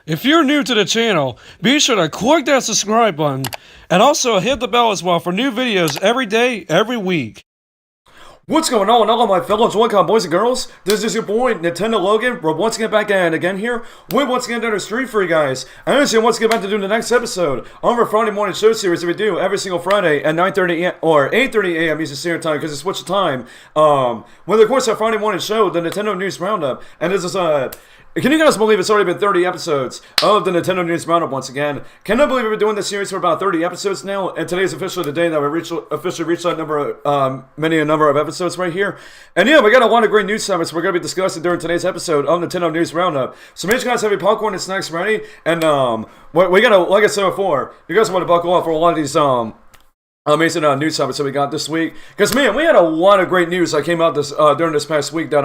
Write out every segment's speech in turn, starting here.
If you're new to the channel, be sure to click that subscribe button and also hit the bell as well for new videos every day, every week. What's going on, all of my fellow Joy-Con boys and girls? This is your boy, Nintendo Logan. We're once again back and again here. We're once again doing a stream for you guys. And I'm once again back to do the next episode on our Friday morning show series that we do every single Friday at 9:30 or 8:30 a.m. Eastern Standard Time because it's switch the time. With of course our Friday morning show, the Nintendo News Roundup, and this is can you guys believe it's already been 30 episodes of the Nintendo News Roundup once again? Cannot believe we've been doing this series for about 30 episodes now, and today is officially the day that we officially reached that number, a number of episodes right here. And yeah, we got a lot of great news topics we're going to be discussing during today's episode of Nintendo News Roundup. So make sure you guys have your popcorn and snacks ready, and we got to, like I said before, you guys want to buckle up for a lot of these amazing news topics that we got this week. Because man, we had a lot of great news that came out this during this past week that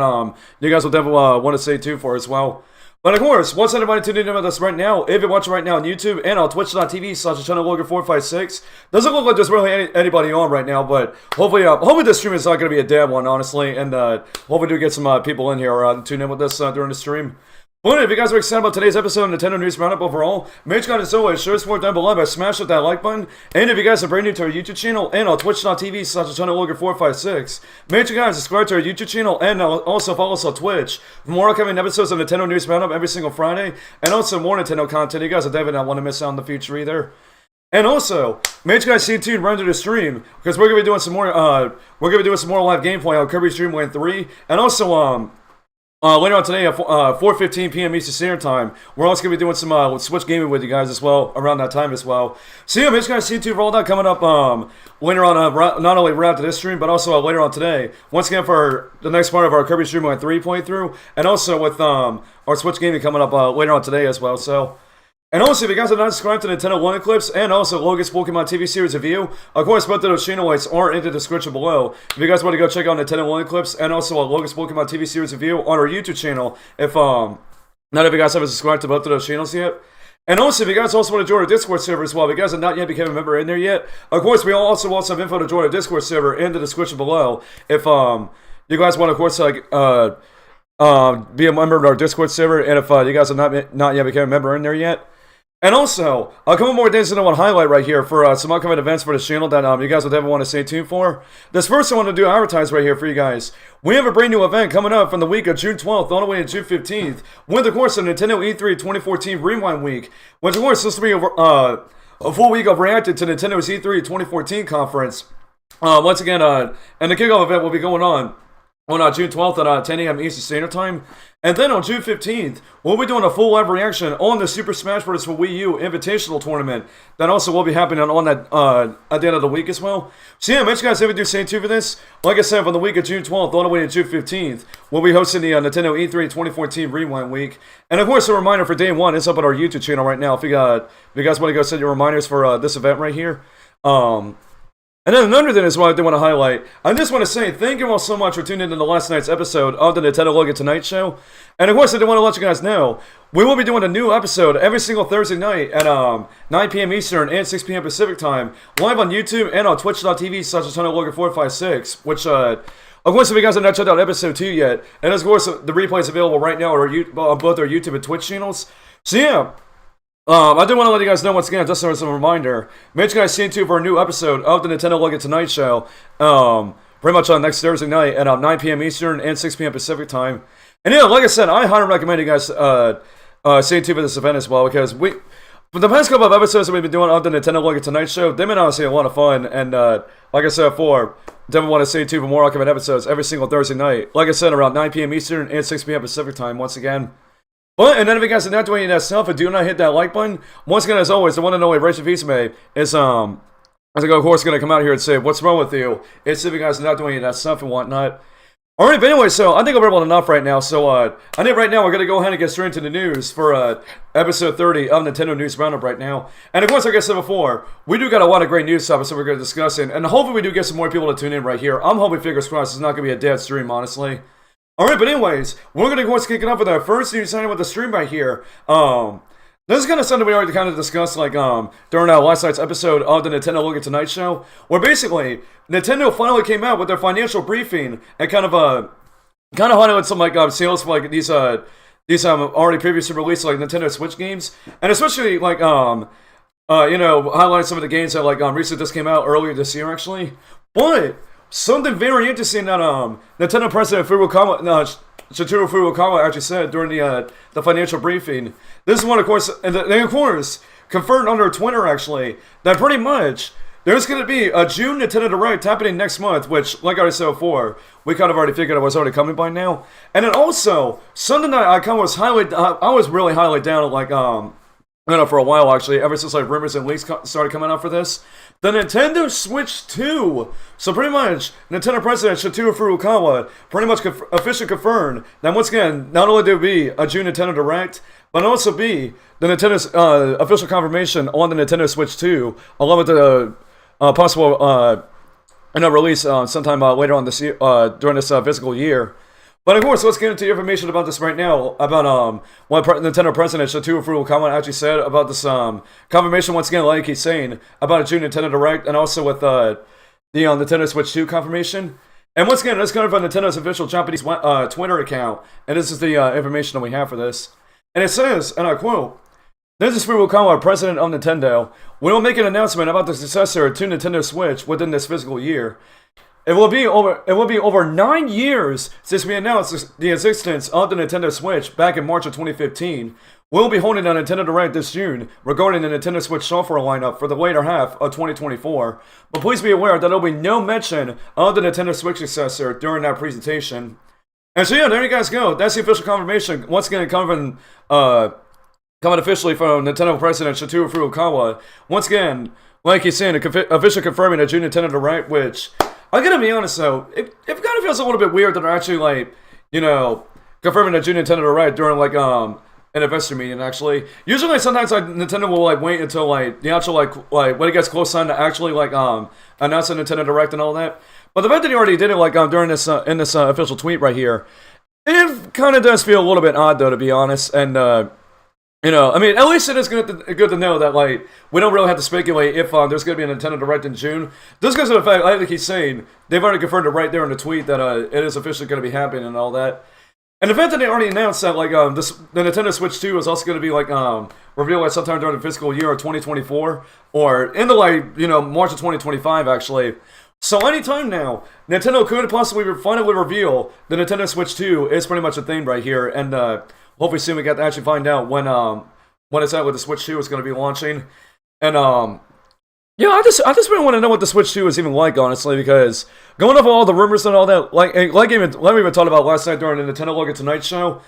you guys will definitely want to stay tuned for as well. But of course, once anybody tuning in with us right now, if you're watching right now on YouTube and on twitch.tv/channellogan456, doesn't look like there's really anybody on right now, but hopefully this stream is not going to be a dead one, honestly, and hopefully we do get some people in here tune in with us during the stream. But if you guys are excited about today's episode of Nintendo News Roundup overall, make sure as always, show support down below by smashing that like button. And if you guys are brand new to our YouTube channel and on twitch.tv/channellogan456, make sure you guys subscribe to our YouTube channel and also follow us on Twitch for more upcoming episodes of Nintendo News Roundup every single Friday, and also more Nintendo content you guys are definitely not want to miss out in the future either. And also, make sure you guys stay tuned right into the stream because we're gonna be doing some more. We're gonna be doing some more live gameplay on Kirby's Dream Land 3, and also later on today at 4:15 p.m. Eastern Standard Time, we're also going to be doing some Switch gaming with you guys as well, around that time as well. So yeah, make sure you guys stay tuned for all that coming up later on, not only right after this stream, but also later on today. Once again for the next part of our Kirby Stream Land 3 playthrough, and also with our Switch gaming coming up later on today as well, so... And also, if you guys are not subscribed to Nintendo London Clips and also Logan's Pokemon TV series review, of course, both of those channel links are in the description below. If you guys want to go check out Nintendo London Clips and also Logan's Pokemon TV series review on our YouTube channel, if not if you guys haven't subscribed to both of those channels yet. And also, if you guys also want to join our Discord server as well, if you guys have not yet become a member in there yet, of course, we also have info to join our Discord server in the description below. If you guys want to, of course, be a member of our Discord server, and if you guys have not yet become a member in there yet. And also, a couple more things that I want to highlight right here for some upcoming events for the channel that you guys will definitely want to stay tuned for. This first I want to do advertise right here for you guys. We have a brand new event coming up from the week of June 12th all the way to June 15th, with of course the Nintendo E3 2014 Rewind Week, which of course is supposed to be a full week of reacting to Nintendo's E3 2014 conference. Once again, and the kickoff event will be going on June 12th at 10 a.m. Eastern Standard Time. And then on June 15th, we'll be doing a full live reaction on the Super Smash Bros. For Wii U Invitational Tournament. That also will be happening on that at the end of the week as well. So yeah, make sure you guys do stay tuned for this. Like I said, from the week of June 12th all the way to June 15th, we'll be hosting the Nintendo E3 2014 Rewind Week. And of course, a reminder for day one is up on our YouTube channel right now. If you guys want to go set your reminders for this event right here. And then another thing is what I do want to highlight. I just want to say thank you all so much for tuning in to last night's episode of the Nintendo Logan Tonight Show. And of course, I do want to let you guys know, we will be doing a new episode every single Thursday night at 9 p.m. Eastern and 6 p.m. Pacific Time, live on YouTube and on twitch.tv/ChannelLogan456, which, of course, if you guys have not checked out episode 2 yet, and of course, the replay is available right now on both our YouTube and Twitch channels. So yeah. I do want to let you guys know once again, just as a reminder, make sure you guys stay tuned for a new episode of the Nintendo Logan Tonight Show, pretty much on next Thursday night at 9 p.m. Eastern and 6 p.m. Pacific Time. And yeah, like I said, I highly recommend you guys stay tuned for this event as well, because for the past couple of episodes that we've been doing of the Nintendo Logan Tonight Show, they've been honestly a lot of fun, and like I said before, definitely want to stay tuned for more upcoming episodes every single Thursday night. Like I said, around 9 p.m. Eastern and 6 p.m. Pacific Time once again. But, and then if you guys are not doing that stuff and do not hit that like button, once again, as always, the one and only Rachel Fisame is, of course, going to come out here and say, what's wrong with you? It's if you guys are not doing that stuff and whatnot. Alright, but anyway, so I think I'm able enough right now. So I think right now we're gonna go ahead and get straight into the news for episode 30 of Nintendo News Roundup right now. And of course, like I said before, we do got a lot of great news topics that we're gonna discuss, and hopefully we do get some more people to tune in right here. I'm hoping, fingers crossed, it's not gonna be a dead stream, honestly. Alright, but anyways, we're gonna go ahead and kick it off with our first news signing with the stream right here. This is kind of something we already kind of discussed, like, during our last night's episode of the Nintendo Look at Tonight show, where basically, Nintendo finally came out with their financial briefing and kind of highlighted some, like, sales for, like, these already previously released, like, Nintendo Switch games, and especially, like, highlighted some of the games that, like, recently just came out earlier this year, actually. But something very interesting that, Nintendo President Satoru Furukawa actually said during the financial briefing. This is one, of course, and they, of course, confirmed under Twitter, actually, that pretty much there's going to be a June Nintendo Direct happening next month, which, like I said before, we kind of already figured it was already coming by now. And then also, something that I kind of was really highly down, like, for a while, actually, ever since, like, rumors and leaks started coming out for this. The Nintendo Switch 2. So pretty much, Nintendo President Satoru Furukawa pretty much officially confirmed that once again, not only there will be a June Nintendo Direct, but also be the Nintendo's official confirmation on the Nintendo Switch 2, along with the possible release sometime later on this year, during this fiscal year. But of course, let's get into information about this right now, about what Nintendo President Satoru Furukawa actually said about this confirmation, once again, like he's saying, about a June Nintendo Direct, and also with the Nintendo Switch 2 confirmation. And once again, this is coming from Nintendo's official Japanese Twitter account, and this is the information that we have for this. And it says, and I quote, "This is Furukawa, President of Nintendo. We will make an announcement about the successor to Nintendo Switch within this fiscal year. It will be over 9 years since we announced the existence of the Nintendo Switch back in March of 2015. We'll be holding a Nintendo Direct this June regarding the Nintendo Switch software lineup for the later half of 2024. But please be aware that there will be no mention of the Nintendo Switch successor during that presentation." And so yeah, there you guys go. That's the official confirmation. Once again, coming officially from Nintendo President Satoru Furukawa. Once again, like he's saying, officially confirming a June Nintendo Direct, which, I'm gonna be honest though, it kind of feels a little bit weird that they're actually, like, confirming a June Nintendo Direct during, like, an investor meeting, actually. Usually, like, sometimes, like, Nintendo will, like, wait until, like, the actual, like, when it gets close time to actually, like, announce a Nintendo Direct and all that. But the fact that he already did it, like, during this, in this official tweet right here, it kind of does feel a little bit odd, though, to be honest, and, I mean, at least it is good to know that, like, we don't really have to speculate if there's going to be a Nintendo Direct in June. Just because of the fact, like he's saying, they've already confirmed it right there in the tweet that it is officially going to be happening and all that. And the fact that they already announced that, like, the Nintendo Switch 2 is also going to be, like, revealed, like, sometime during the fiscal year of 2024, or in the, like, March of 2025, actually. So anytime now, Nintendo could possibly finally reveal the Nintendo Switch 2 is pretty much a thing right here, and, hopefully soon we get to actually find out when it's out with the Switch 2 is going to be launching. And, yeah, I just really want to know what the Switch 2 is even like, honestly, because going off of all the rumors and all that, like we even talked about last night during the Nintendo Look at Tonight show,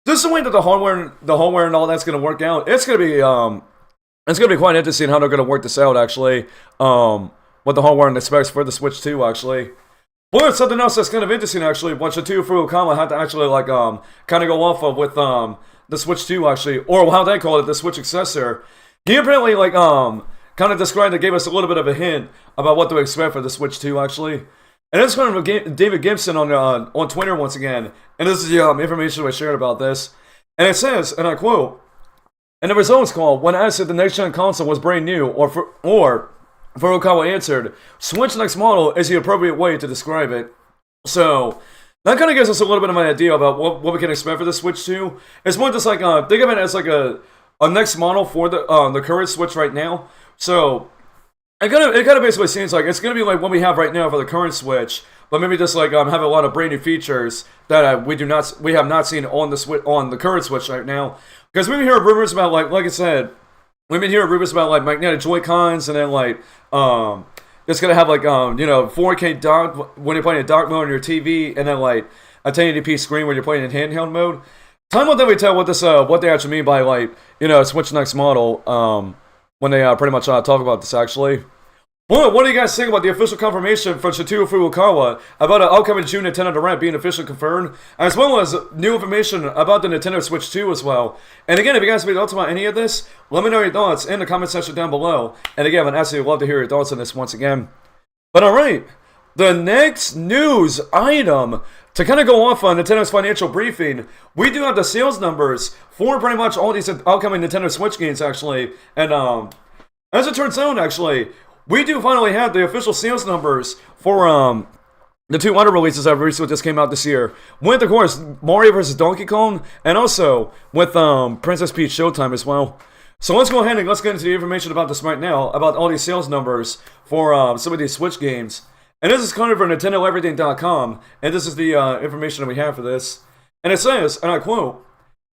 just the way that the hardware and all that's going to work out, it's going to be quite interesting how they're going to work this out, actually, what the hardware and the specs for the Switch 2, actually. But something else that's kind of interesting, actually, what Satoru Furukawa had to actually, like, kind of go off of with, the Switch 2, actually, or how they call it, the Switch successor. He apparently, like, kind of described and gave us a little bit of a hint about what to expect for the Switch 2, actually. And it's kind of David Gibson on Twitter once again, and this is the information I shared about this. And it says, and I quote, "In the results call, when asked if the next-gen console was brand new, or Furukawa answered, 'Switch next model' is the appropriate way to describe it." So, that kind of gives us a little bit of an idea about what we can expect for the Switch 2. It's more just like, think of it as like a next model for the current Switch right now. So, it kind of basically seems like it's going to be like what we have right now for the current Switch, but maybe just like have a lot of brand new features that we have not seen on the current Switch right now. Because we've been hearing rumors about, like I said, we've been hearing rumors about, like, magnetic Joy-Cons, and then, like, it's gonna have, like, 4K dock when you're playing in dock mode on your TV, and then, like, a 1080p screen when you're playing in handheld mode. Time will definitely tell what they actually mean by, like, Switch next model, when they pretty much talk about this, actually. Well, what do you guys think about the official confirmation from Shigeru Furukawa about an upcoming June Nintendo Direct being officially confirmed, as well as new information about the Nintendo Switch 2 as well? And again, if you guys have any thoughts about any of this, let me know your thoughts in the comment section down below. And again, I'd absolutely love to hear your thoughts on this once again. But alright, the next news item, to kind of go off on Nintendo's financial briefing, we do have the sales numbers for pretty much all these upcoming Nintendo Switch games, actually. And as it turns out, actually, we do finally have the official sales numbers for the two other releases that recently just came out this year. With, of course, Mario vs. Donkey Kong, and also with Princess Peach Showtime as well. So let's go ahead and let's get into the information about this right now, about all these sales numbers for some of these Switch games. And this is coming from NintendoEverything.com, and this is the information that we have for this. And it says, and I quote,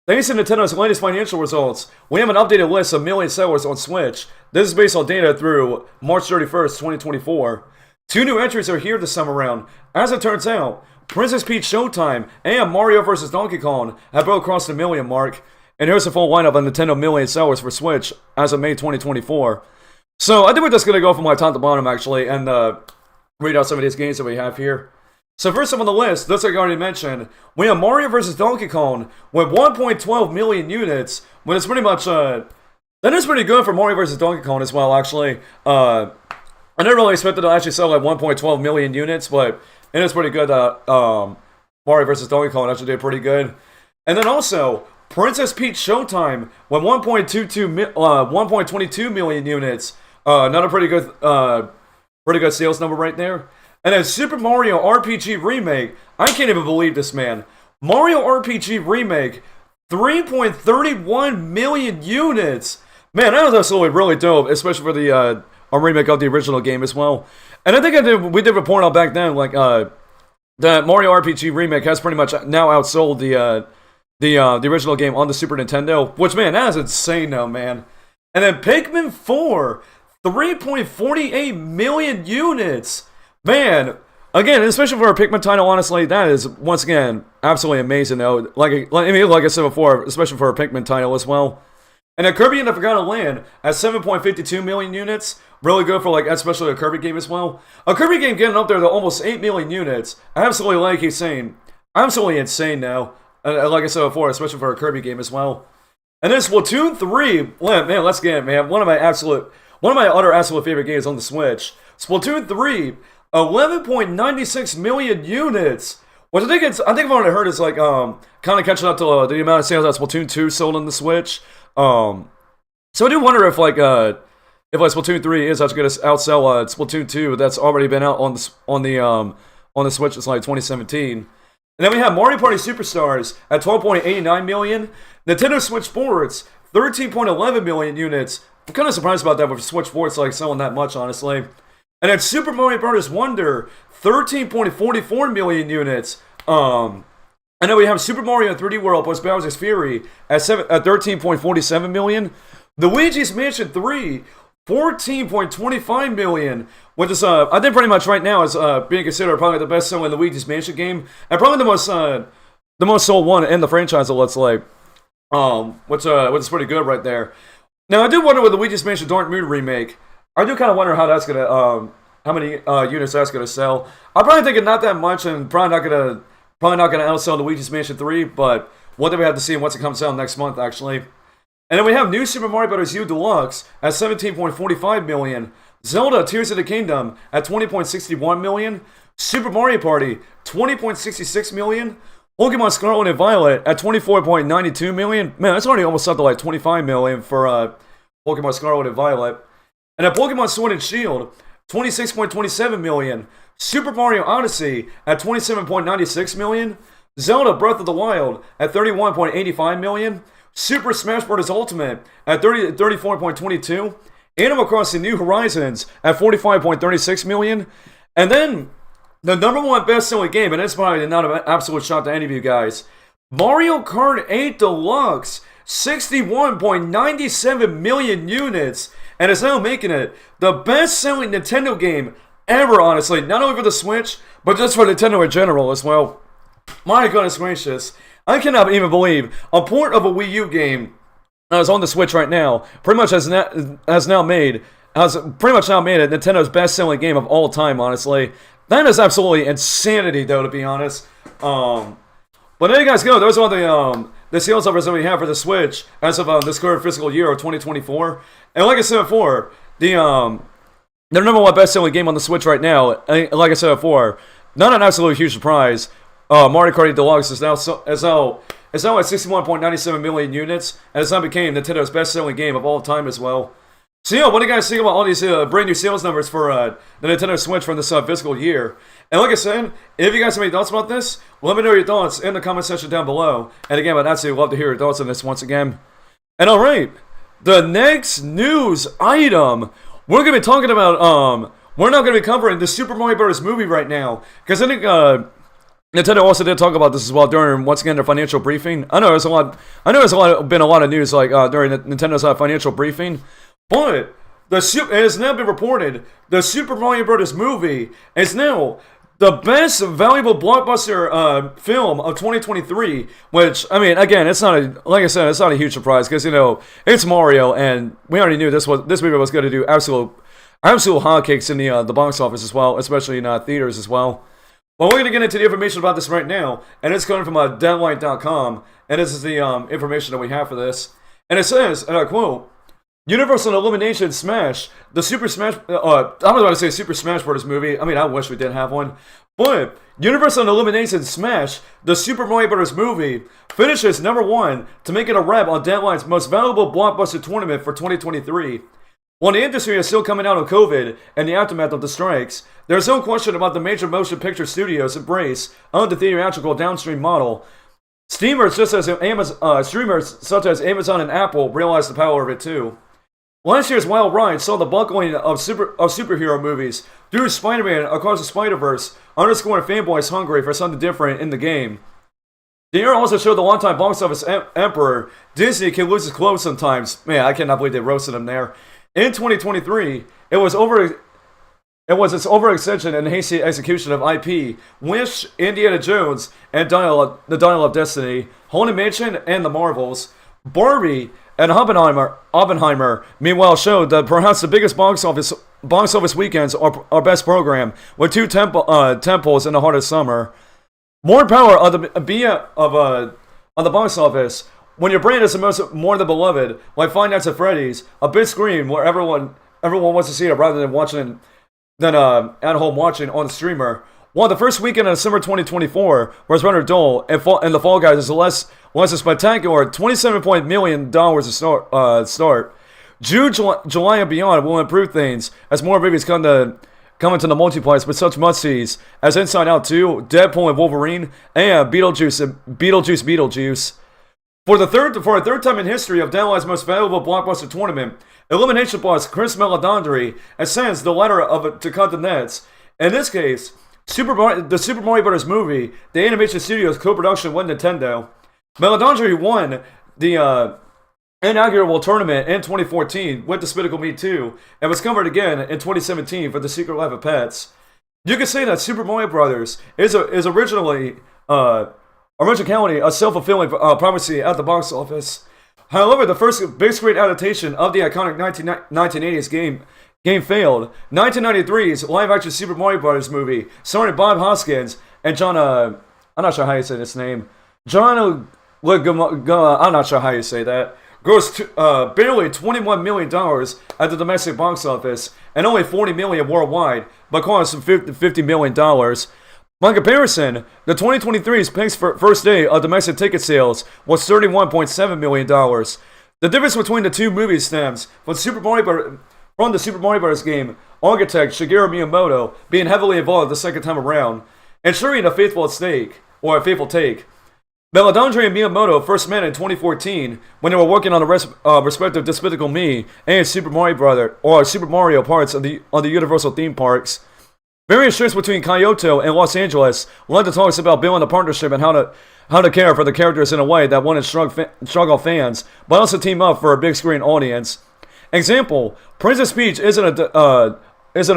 "Thanks to Nintendo's latest financial results, we have an updated list of million sellers on Switch. This is based on data through March 31st, 2024. Two new entries are here this time around. As it turns out, Princess Peach Showtime and Mario vs. Donkey Kong have both crossed the million mark. And here's the full lineup of Nintendo million sellers for Switch as of May 2024. So I think we're just going to go from my top to bottom, actually, and read out some of these games that we have here. So first up on the list, just like I already mentioned, we have Mario vs. Donkey Kong with 1.12 million units, when it's pretty much, that is pretty good for Mario vs. Donkey Kong as well, actually. I never really expected to actually sell like 1.12 million units, but it is pretty good that Mario vs. Donkey Kong actually did pretty good. And then also, Princess Peach Showtime with 1.22 million units. Another pretty good sales number right there. And then Super Mario RPG Remake. I can't even believe this, man. Mario RPG Remake, 3.31 million units. Man, that was absolutely really dope, especially for the a remake of the original game as well. And I think we did report on back then, like that Mario RPG Remake has pretty much now outsold the original game on the Super Nintendo. Which, man, that is insane now, man. And then Pikmin 4, 3.48 million units. Man, again, especially for a Pikmin title, honestly, that is, once again, absolutely amazing, though. Like I said before, especially for a Pikmin title as well. And then Kirby and the Forgotten Land at 7.52 million units. Really good for, like, especially a Kirby game as well. A Kirby game getting up there to almost 8 million units. Absolutely, like he's saying, absolutely insane now. Like I said before, especially for a Kirby game as well. And then Splatoon 3, man, let's get it, man. One of my other absolute favorite games on the Switch. Splatoon 3, 11.96 million units. Which I think I've already heard is like kind of catching up to the amount of sales that Splatoon 2 sold on the Switch. So I do wonder if Splatoon 3 is actually going to outsell Splatoon 2 that's already been out on the Switch since like 2017. And then we have Mario Party Superstars at 12.89 million. Nintendo Switch Sports, 13.11 million units. I'm kind of surprised about that with Switch Sports like selling that much, honestly. And then Super Mario Bros. Wonder, 13.44 million units. And then we have Super Mario 3D World plus Bowser's Fury at 13.47 million. Luigi's Mansion 3, 14.25 million. Which is, I think pretty much right now is being considered probably the best-selling Luigi's Mansion game. And probably the most sold one in the franchise, let's say. Which is pretty good right there. Now, I do wonder with Luigi's Mansion Dark Moon remake, I do kind of wonder how that's gonna, how many units that's gonna sell. I'm probably thinking not that much, and probably not gonna outsell Luigi's Mansion 3. But what do we have to see once it comes out next month, actually? And then we have New Super Mario Bros. U Deluxe at 17.45 million. Zelda Tears of the Kingdom at 20.61 million. Super Mario Party 20.66 million. Pokemon Scarlet and Violet at 24.92 million. Man, that's already almost up to like 25 million for Pokemon Scarlet and Violet. And at Pokemon Sword and Shield, 26.27 million. Super Mario Odyssey at 27.96 million. Zelda Breath of the Wild at 31.85 million. Super Smash Bros. Ultimate at 34.22. Animal Crossing New Horizons at 45.36 million. And then the number one best-selling game, and it's probably not an absolute shock to any of you guys, Mario Kart 8 Deluxe, 61.97 million units, and it's now making it the best-selling Nintendo game ever, honestly. Not only for the Switch, but just for Nintendo in general as well. My goodness gracious. I cannot even believe a port of a Wii U game that is on the Switch right now pretty much has now made has pretty much now made it Nintendo's best-selling game of all time, honestly. That is absolutely insanity, though, to be honest. But there you guys go. Those are the sales numbers that we have for the Switch as of this current fiscal year of 2024. And like I said before, the number one best-selling game on the Switch right now, like I said before, not an absolutely huge surprise. Mario Kart 8 Deluxe is now at 61.97 million units, and it's now became Nintendo's best-selling game of all time as well. So, yeah, what do you guys think about all these brand new sales numbers for the Nintendo Switch from this fiscal year? And like I said, if you guys have any thoughts about this, let me know your thoughts in the comment section down below. And again, I'd absolutely love to hear your thoughts on this once again. And alright, the next news item, we're going to be talking about, we're not going to be covering the Super Mario Bros. Movie right now, because I think Nintendo also did talk about this as well during, once again, their financial briefing. I know there's been a lot of news like during Nintendo's financial briefing. But it has now been reported the Super Mario Bros. Movie is now the best valuable blockbuster film of 2023. Which, I mean, again, it's not like I said, it's not a huge surprise because, you know, it's Mario, and we already knew this movie was going to do absolute hotcakes in the box office as well, especially in theaters as well. Well, we're going to get into the information about this right now, and it's coming from Deadline.com, and this is the information that we have for this. And it says, and I quote, Universal Illumination Smash, the Super Smash, I don't know how to say Super Smash Bros. Movie. I mean, I wish we did have one. But Universal Illumination Smash, the Super Mario Bros. Movie, finishes number one to make it a wrap on Deadline's most valuable blockbuster tournament for 2023. While the industry is still coming out of COVID and the aftermath of the strikes, there is no question about the major motion picture studios' embrace of the theatrical downstream model. Streamers such as Amazon and Apple realize the power of it too. Last year's wild ride saw the buckling of superhero movies through Spider-Man Across the Spider-Verse, underscoring fanboys hungry for something different in the game. The year also showed the longtime box office emperor, Disney can lose his clothes sometimes. Man, I cannot believe they roasted him there. In 2023, it was its overextension and hasty execution of IP, Wish, Indiana Jones, and the Dial of Destiny, Haunted Mansion, and The Marvels. Barbie and Oppenheimer, meanwhile, showed that perhaps the biggest box office weekends are our best program, with two temples in the heart of summer. More power on the box office. When your brand is more than beloved, like Five Nights at Freddy's, a big screen where everyone wants to see it rather than at home watching on the streamer. While the first weekend of summer 2024 was rather dull, and the Fall Guys is less a spectacular $27 million to start. June, July, and beyond will improve things as more movies come into the multiplex with such must-sees as Inside Out 2, Deadpool and Wolverine, and Beetlejuice. For a third time in history of Deadline's most valuable blockbuster tournament, Elimination boss Chris Meledandri ascends the ladder to cut the nets. In this case, the Super Mario Bros. Movie, the animation studio's co-production with Nintendo. Meledandri won the inaugural tournament in 2014 with Despicable Me 2, and was covered again in 2017 for The Secret Life of Pets. You could say that Super Mario Bros. is originally a self-fulfilling prophecy at the box office. However, the first big screen adaptation of the iconic 1980s game failed. 1993's live-action Super Mario Bros. Movie, starring Bob Hoskins and John, I'm not sure how you say this name, I'm not sure how you say that, grossed barely $21 million at the domestic box office and only $40 million worldwide, but cost some $50 million. By comparison, the 2023's picks for first day of domestic ticket sales was $31.7 million. The difference between the two movies stems from the Super Mario Bros. Game architect Shigeru Miyamoto being heavily involved the second time around, ensuring a faithful take. Meledandri and Miyamoto first met in 2014 when they were working on the respective Despicable Me and Super Mario parts of the Universal theme parks. Various trips between Kyoto and Los Angeles led to talks about building a partnership and how to care for the characters in a way that wouldn't struggle fans, but also team up for a big screen audience. Example: Princess Peach isn't a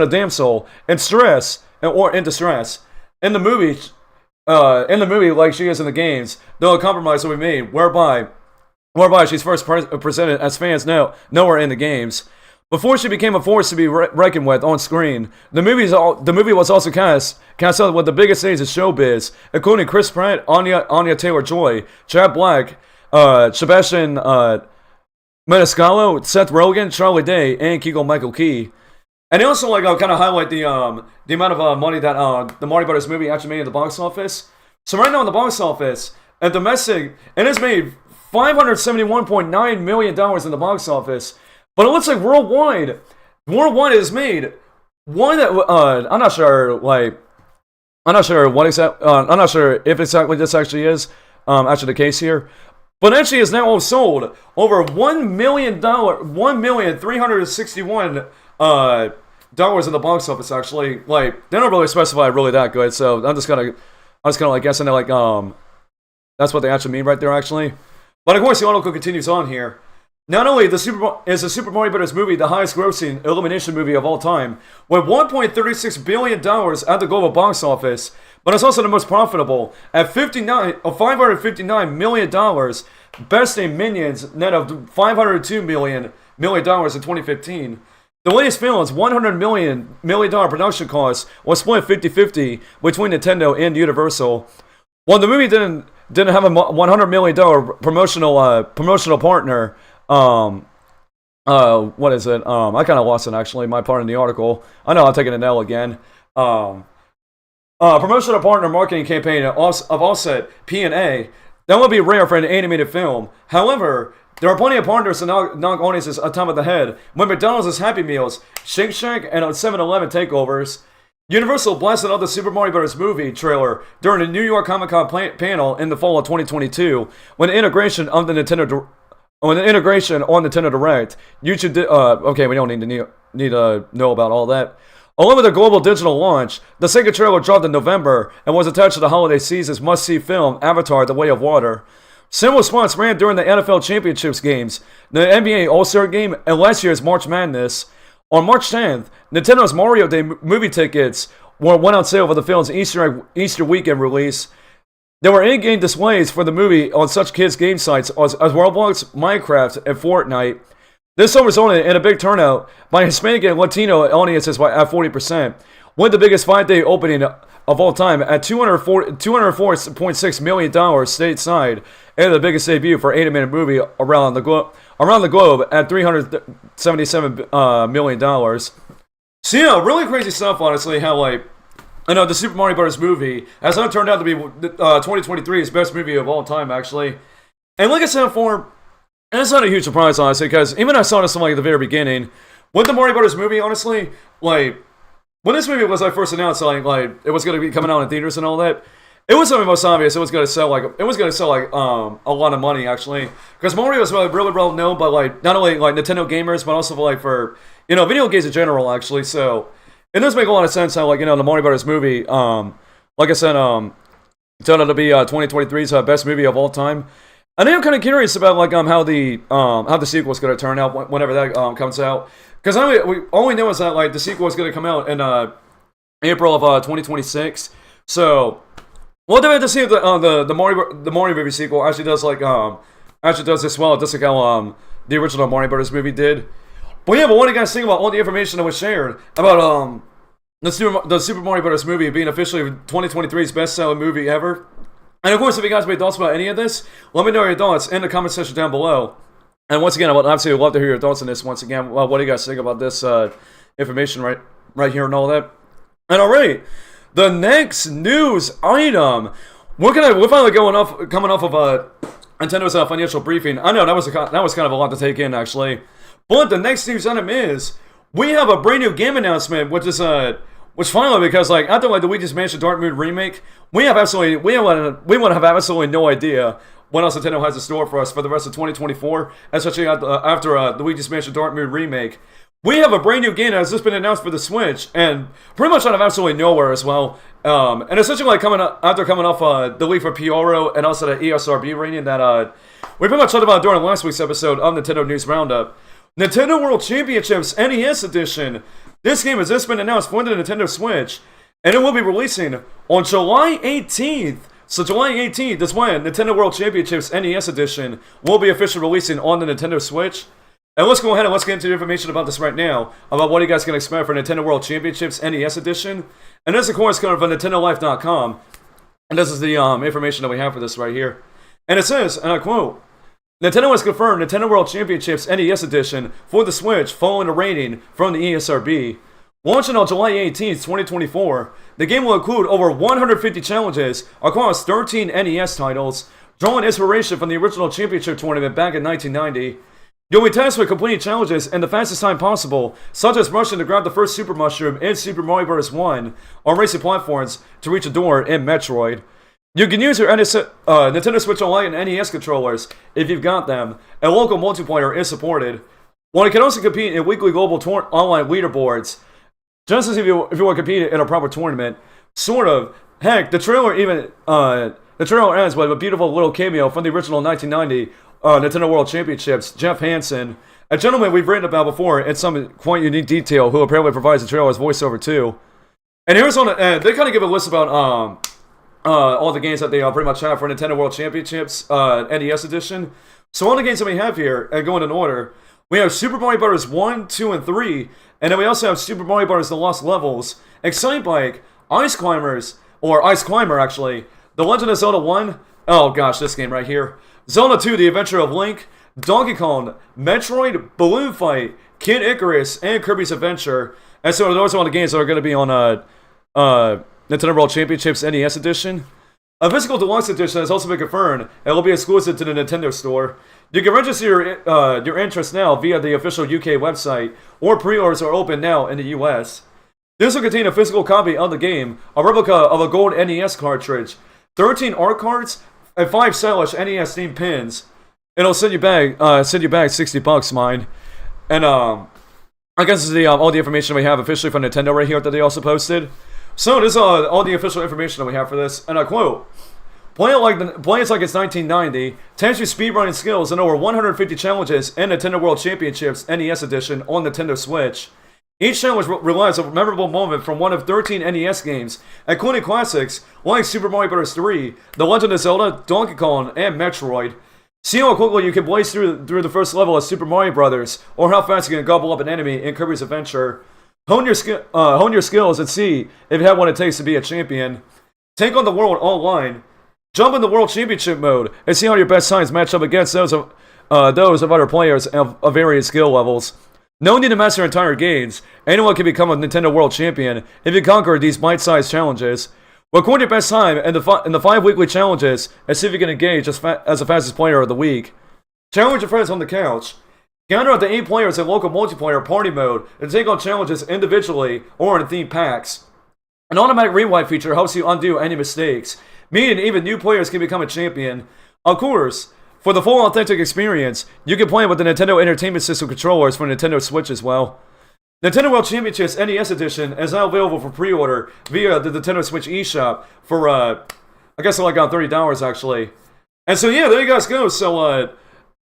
damsel in distress. In the movie, like she is in the games, though a compromise will be made, whereby she's first presented as fans know her in the games. Before she became a force to be reckoned with on screen, the movie was also cast out with the biggest names in showbiz, including Chris Pratt, Anya Taylor-Joy, Chad Black, Sebastian Maniscalco, Seth Rogen, Charlie Day, and Keegan-Michael Key. And they also kind of highlight the amount of money that the Mario Brothers movie actually made in the box office. So right now in the box office, at domestic, it has made $571.9 million in the box office. But it looks like worldwide it has made one that I'm not sure if exactly this actually is actually the case here. But actually has now sold over $1,361,000 in the box office. Actually, they don't really specify really that good. So I'm just kind of guessing that that's what they actually mean right there. Actually, but of course the article continues on here. Not only is the Super Mario Bros. Movie the highest-grossing Illumination movie of all time, with $1.36 billion at the global box office, but it's also the most profitable at $559 million, besting Minions net of $502 million in 2015. The latest film's $100 million production cost was split 50-50 between Nintendo and Universal. While the movie didn't have a $100 million promotional partner. What is it? I kind of lost it actually, my part in the article. I know I'm taking an L again. Promotional partner marketing campaign of Offset, P&A. That would be rare for an animated film. However, there are plenty of partners to knock audiences on top of the head when McDonald's Happy Meals, Shake Shack, and 7-Eleven takeovers. Universal blasted out the Super Mario Bros. Movie trailer during the New York Comic Con panel in the fall of 2022 when the integration on the Nintendo Direct. YouTube did, okay, we don't need to know about all that. Along with the global digital launch, the second trailer dropped in November and was attached to the holiday season's must-see film Avatar: The Way of Water. Similar spots ran during the NFL Championships games, the NBA All-Star Game, and last year's March Madness. On March 10th, Nintendo's Mario Day movie tickets went on sale for the film's Easter weekend release. There were in-game displays for the movie on such kids' game sites as Roblox, Minecraft, and Fortnite. This resulted in a big turnout by Hispanic and Latino audiences at 40%, with the biggest 5-day opening of all time at $204.6 million stateside, and the biggest debut for an animated movie around the globe at $377 million. So yeah, really crazy stuff, honestly, how I know the Super Mario Bros. Movie has now turned out to be 2023's best movie of all time, actually. And like I said before, and it's not a huge surprise, honestly, because even I saw this from at the very beginning, with the Mario Bros. Movie, honestly, when this movie was first announced, it was going to be coming out in theaters and all that, it was something most obvious. It was going to sell a lot of money, actually, because Mario is really well known by not only Nintendo gamers, but also for video games in general, actually. So it does make a lot of sense how the Mario Brothers movie, like I said, turned out to be 2023's best movie of all time. And I'm kind of curious about how the sequel is going to turn out whenever that comes out, because all we know is that the sequel is going to come out in April of 2026. So we'll have to see if the Mario movie sequel actually does this well, just like how the original Mario Brothers movie did. But yeah, what do you guys think about all the information that was shared about the Super Mario Bros. Movie being officially 2023's best-selling movie ever? And of course, if you guys have any thoughts about any of this, let me know your thoughts in the comment section down below. And once again, I would absolutely love to hear your thoughts on this. Once again, what do you guys think about this information right here and all that? And alright, the next news item, we're finally coming off of Nintendo's financial briefing. I know that was kind of a lot to take in, actually. But the next news item is we have a brand new game announcement, which finally, because after the Luigi's Mansion Dark Moon remake, we want to have absolutely no idea what else Nintendo has in store for us for the rest of 2024, especially after Luigi's Mansion Dark Moon remake. We have a brand new game that has just been announced for the Switch, and pretty much out of absolutely nowhere as well. And essentially coming off the leak for Pioro and also the ESRB rating that we pretty much talked about during last week's episode of Nintendo News Roundup. Nintendo World Championships NES Edition. This game has just been announced for the Nintendo Switch, and it will be releasing on July 18th. So July 18th is when Nintendo World Championships NES Edition will be officially releasing on the Nintendo Switch. And let's go ahead and let's get into the information about this right now, about what you guys can expect for Nintendo World Championships NES Edition. And this, of course, coming from NintendoLife.com. And this is the information that we have for this right here. And it says, and I quote, Nintendo has confirmed Nintendo World Championships NES Edition for the Switch following a rating from the ESRB. Launching on July 18th, 2024, the game will include over 150 challenges across 13 NES titles, drawing inspiration from the original championship tournament back in 1990. You'll be tasked with completing challenges in the fastest time possible, such as rushing to grab the first Super Mushroom in Super Mario Bros. 1 on racing platforms to reach a door in Metroid. You can use your Nintendo Switch Online and NES controllers if you've got them, and local multiplayer is supported. While you can also compete in weekly global online leaderboards, just as if you want to compete in a proper tournament. Sort of. Heck, the trailer ends with a beautiful little cameo from the original 1990 Nintendo World Championships, Jeff Hansen, a gentleman we've written about before in some quite unique detail, who apparently provides the trailer's voiceover too. And here's on they kind of give a list about all the games that they pretty much have for Nintendo World Championships NES Edition. So all the games that we have here, going in order, we have Super Mario Bros. 1, 2, and 3, and then we also have Super Mario Bros. The Lost Levels, Excite Bike, Ice Climbers, or Ice Climber actually, The Legend of Zelda 1, oh gosh, this game right here, Zelda 2, The Adventure of Link, Donkey Kong, Metroid, Balloon Fight, Kid Icarus, and Kirby's Adventure. And so those are all the games that are going to be on Nintendo World Championships NES Edition. A physical deluxe edition has also been confirmed, and will be exclusive to the Nintendo Store. You can register your interest now via the official UK website, or pre-orders are open now in the US. This will contain a physical copy of the game, a replica of a gold NES cartridge, 13 art cards, and 5 stylish NES themed pins. It'll send you back $60, mine. And I guess this is all the information we have officially from Nintendo right here that they also posted. So this is all the official information that we have for this, and I quote, Play it like it's 1990, test your speedrunning skills in over 150 challenges in Nintendo World Championships NES Edition on Nintendo Switch. Each challenge relies on a memorable moment from one of 13 NES games, including classics like Super Mario Bros. 3, The Legend of Zelda, Donkey Kong, and Metroid. See how quickly you can blaze through the first level of Super Mario Bros., or how fast you can gobble up an enemy in Kirby's Adventure. Hone your skills and see if you have what it takes to be a champion. Take on the world online. Jump in the World Championship mode and see how your best times match up against those of other players of various skill levels. No need to master entire games. Anyone can become a Nintendo World Champion if you conquer these bite-sized challenges. Record your best time in the 5 weekly challenges and see if you can engage as the fastest player of the week. Challenge your friends on the couch. Gather up to 8 players in local multiplayer party mode and take on challenges individually or in themed packs. An automatic rewind feature helps you undo any mistakes, meaning even new players can become a champion. Of course, for the full authentic experience, you can play with the Nintendo Entertainment System controllers for Nintendo Switch as well. Nintendo World Championships NES Edition is now available for pre-order via the Nintendo Switch eShop for, I guess like $30 actually. And so yeah, there you guys go. So,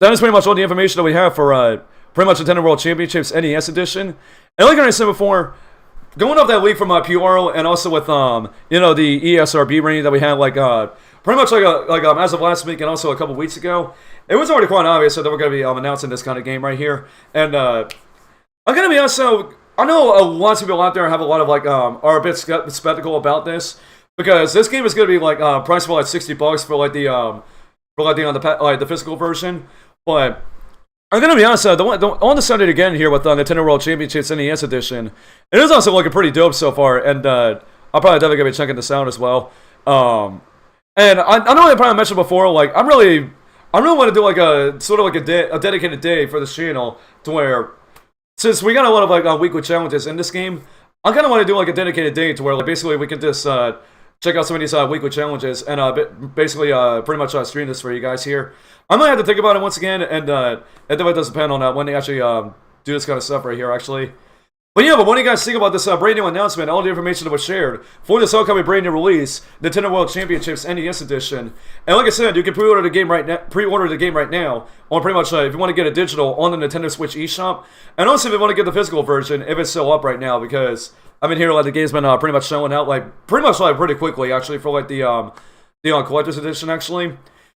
that is pretty much all the information that we have for pretty much Nintendo World Championships NES Edition. And like I said before, going off that leak from Puaro and also with the ESRB rating that we had pretty much as of last week and also a couple weeks ago, it was already quite obvious that they were going to be announcing this kind of game right here. And I'm gonna be honest, so I know a lot of people out there have a lot of are a bit skeptical about this, because this game is going to be priced for $60 for the physical version. But I'm gonna be honest, I want to start it again here with Nintendo World Championships NES Edition. It is also looking pretty dope so far, and I'm probably definitely gonna be checking this out as well. And I know I probably mentioned before, I really want to do a dedicated day for this channel, to where, since we got a lot of weekly challenges in this game, I kind of want to do a dedicated day to where basically we can just check out some of these weekly challenges and basically pretty much stream this for you guys here. I might have to think about it once again, and it definitely does depend on when they actually do this kind of stuff right here, actually. But yeah, but what do you guys think about this brand new announcement, all the information that was shared for this upcoming brand new release, Nintendo World Championships NES Edition? And like I said, you can pre-order the game right now on pretty much if you want to get a digital on the Nintendo Switch eShop, and also if you want to get the physical version, if it's still up right now, because I've been hearing the game's been pretty much showing out pretty quickly actually for the collector's edition actually.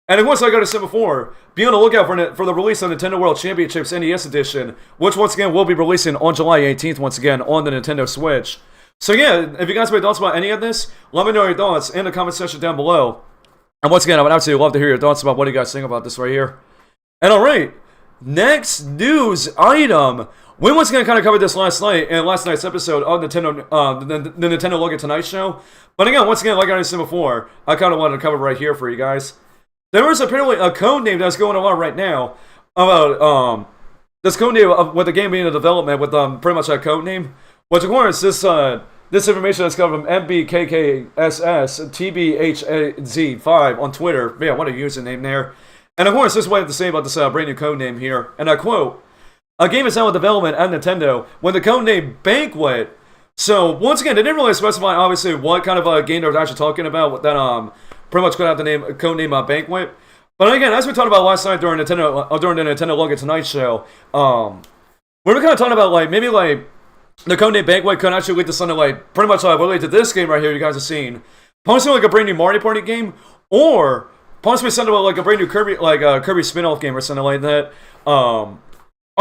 And of course, like I said before, be on the lookout for the release of Nintendo World Championships NES Edition, which once again will be releasing on July 18th, once again, on the Nintendo Switch. So yeah, if you guys have any thoughts about any of this, let me know your thoughts in the comment section down below. And once again, I would absolutely love to hear your thoughts about what you guys think about this right here. And alright, next news item. We once again kind of covered this last night in last night's episode of Nintendo, the Nintendo Look at Tonight Show. But again, once again, like I said before, I kind of wanted to cover right here for you guys. There is apparently a code name that's going on right now about this code name with the game being in development with pretty much that code name. Which of course this information that's coming from MBKKSSTBHZ5 on Twitter. Man, what a username there. And of course, this is what I have to say about this brand new code name here. And I quote, "A game is now in development at Nintendo with the code name Banquet." So once again, they didn't really specify obviously what kind of a game they were actually talking about. That pretty much could have the code name Banquet. But again, as we talked about last night during the Nintendo Look at Tonight Show, we were kind of talking about like maybe like the code name Banquet could actually lead to something like pretty much related to this game right here you guys have seen. Possibly like a brand new Mario Party game, or possibly something like a brand new Kirby, like a Kirby spin-off game or something like that. I'm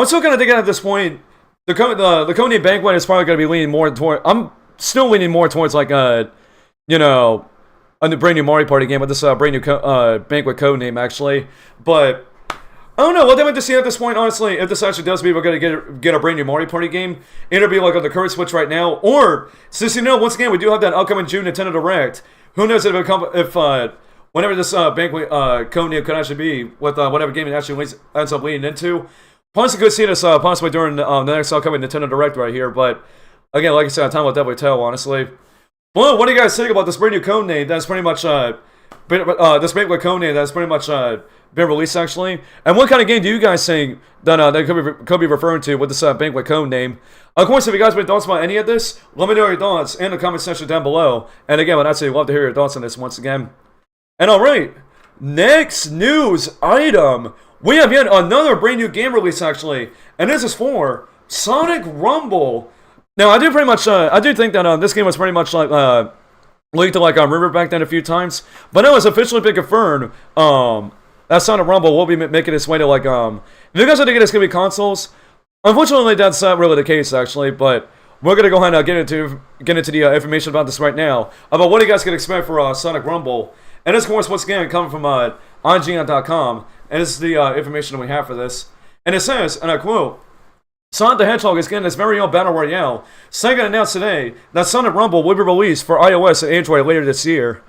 still kind of thinking at this point, the code name Banquet is probably going to be leaning more toward. I'm still leaning more towards like a brand new Mario Party game with this brand new Banquet code name actually, but. I don't know. We'll have to see at this point, honestly, if this actually does mean we're going to get a brand new Mario Party game. It'll be like on the current Switch right now. Or, since once again, we do have that upcoming June Nintendo Direct. Who knows if whenever this Banquet code name could actually be, with whatever game it actually ends up leading into. Possibly could see this possibly during the next upcoming Nintendo Direct right here. But, again, like I said, time will definitely tell, honestly. Well, what do you guys think about this brand new code name that's pretty much, this Banquet code name that's pretty much, been released actually, and what kind of game do you guys think that they could be referring to with this Banquet code name? Of course, if you guys have any thoughts about any of this, let me know your thoughts in the comment section down below. And again, I'd actually love to hear your thoughts on this once again. And alright, next news item. We have yet another brand new game release actually, and this is for Sonic Rumble. Now, I do think that this game was pretty much like leaked to like River back then a few times, but now it's officially been confirmed. That Sonic Rumble will be making its way to like if you guys are thinking it's gonna be consoles, unfortunately that's not really the case actually. But we're gonna go ahead and get into the information about this right now about what you guys can expect for Sonic Rumble. And this, of course, once again coming from IGN.com, and this is the information that we have for this. And it says, and I quote, "Sonic the Hedgehog is getting its very own battle royale. Sega announced today that Sonic Rumble will be released for iOS and Android later this year."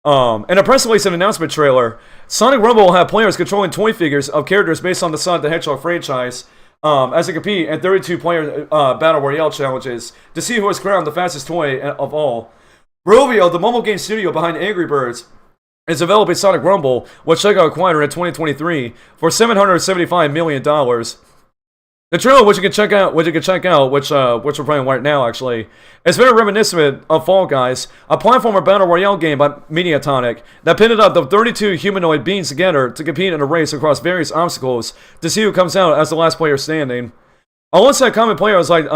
In a press release and announcement trailer, Sonic Rumble will have players controlling toy figures of characters based on the Sonic the Hedgehog franchise, as they compete in 32-player Battle Royale challenges to see who is crowned the fastest toy of all. Rovio, the mobile game studio behind Angry Birds, is developing Sonic Rumble, which Sega acquired in 2023 for $775 million. The trailer, which you can check out, which we're playing right now, actually, is very reminiscent of Fall Guys, a platformer battle royale game by Mediatonic that pitted up the 32 humanoid beings together to compete in a race across various obstacles to see who comes out as the last player standing. Alongside common players like